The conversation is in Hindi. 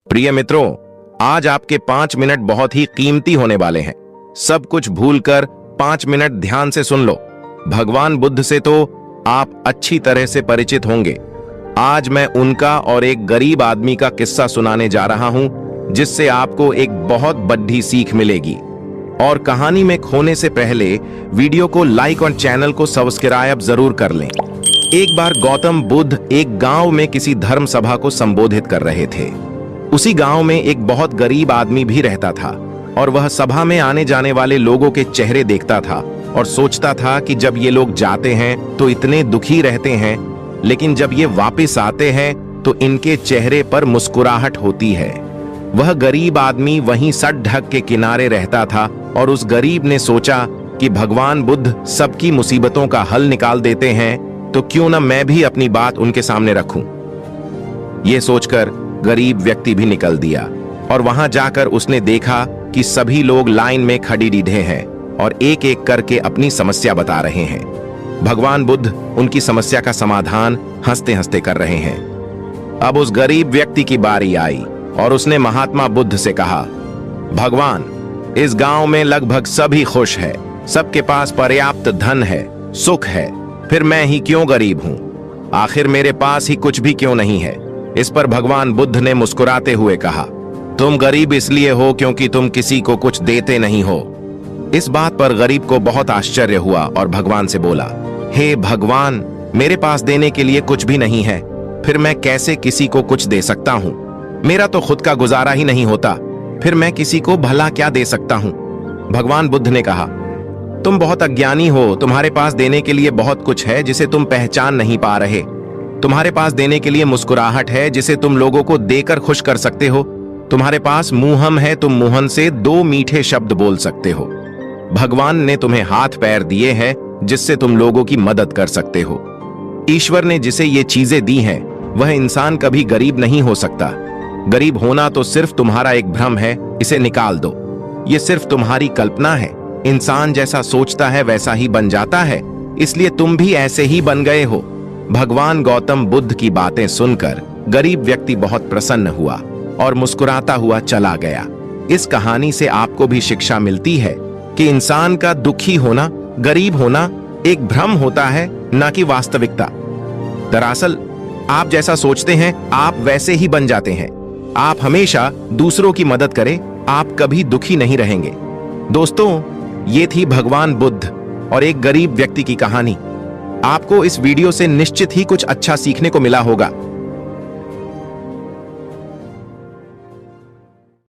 प्रिय मित्रों, आज आपके 5 मिनट बहुत ही कीमती होने वाले हैं। सब कुछ भूलकर 5 मिनट ध्यान से सुन लो। भगवान बुद्ध से तो आप अच्छी तरह से परिचित होंगे। आज मैं उनका और एक गरीब आदमी का किस्सा सुनाने जा रहा हूं, जिससे आपको एक बहुत बड़ी सीख मिलेगी। और कहानी में खोने से पहले वीडियो को लाइक और चैनल को सब्सक्राइब जरूर कर लें। एक बार गौतम बुद्ध एक गांव में किसी धर्म सभा को संबोधित कर रहे थे। उसी गांव में एक बहुत गरीब आदमी भी रहता था और वह सभा में आने जाने वाले लोगों के चेहरे देखता था और सोचता था कि जब ये लोग जाते हैं तो इतने दुखी रहते हैं, लेकिन जब ये वापस आते हैं तो इनके चेहरे पर मुस्कुराहट होती है। वह गरीब आदमी वहीं सड़ ढक के किनारे रहता था और उस गरीब ने सोचा कि भगवान बुद्ध सबकी मुसीबतों का हल निकाल देते हैं, तो क्यों न मैं भी अपनी बात उनके सामने रखूं। ये सोचकर गरीब व्यक्ति भी निकल दिया और वहां जाकर उसने देखा कि सभी लोग लाइन में खड़ी रीढ़े हैं और एक एक करके अपनी समस्या बता रहे हैं। भगवान बुद्ध उनकी समस्या का समाधान हंसते हंसते कर रहे हैं। अब उस गरीब व्यक्ति की बारी आई और उसने महात्मा बुद्ध से कहा, भगवान, इस गांव में लगभग सभी खुश है, सबके पास पर्याप्त धन है, सुख है, फिर मैं ही क्यों गरीब हूं? आखिर मेरे पास ही कुछ भी क्यों नहीं है? इस पर भगवान बुद्ध ने मुस्कुराते हुए कहा, तुम गरीब इसलिए हो क्योंकि तुम किसी को कुछ देते नहीं हो। इस बात पर गरीब को बहुत आश्चर्य हुआ और भगवान से बोला, हे भगवान, मेरे पास देने के लिए कुछ भी नहीं है, फिर मैं कैसे किसी को कुछ दे सकता हूं? मेरा तो खुद का गुजारा ही नहीं होता, फिर मैं किसी को भला क्या दे सकता हूं? भगवान बुद्ध ने कहा, तुम बहुत अज्ञानी हो, तुम्हारे पास देने के लिए बहुत कुछ है जिसे तुम पहचान नहीं पा रहे। तुम्हारे पास देने के लिए मुस्कुराहट है जिसे तुम लोगों को देकर खुश कर सकते हो। तुम्हारे पास मुंहम है, तुम मुंहन से 2 मीठे शब्द बोल सकते हो। भगवान ने तुम्हें हाथ पैर दिए हैं जिससे तुम लोगों की मदद कर सकते हो। ईश्वर ने जिसे ये चीजें दी हैं, वह इंसान कभी गरीब नहीं हो सकता। गरीब होना तो सिर्फ तुम्हारा एक भ्रम है, इसे निकाल दो। ये सिर्फ तुम्हारी कल्पना है। इंसान जैसा सोचता है वैसा ही बन जाता है, इसलिए तुम भी ऐसे ही बन गए हो। भगवान गौतम बुद्ध की बातें सुनकर गरीब व्यक्ति बहुत प्रसन्न हुआ और मुस्कुराता हुआ चला गया। इस कहानी से आपको भी शिक्षा मिलती है कि इंसान का दुखी होना, गरीब होना एक भ्रम होता है, न कि वास्तविकता। दरअसल आप जैसा सोचते हैं आप वैसे ही बन जाते हैं। आप हमेशा दूसरों की मदद करें, आप कभी दुखी नहीं रहेंगे। दोस्तों, ये थी भगवान बुद्ध और एक गरीब व्यक्ति की कहानी। आपको इस वीडियो से निश्चित ही कुछ अच्छा सीखने को मिला होगा।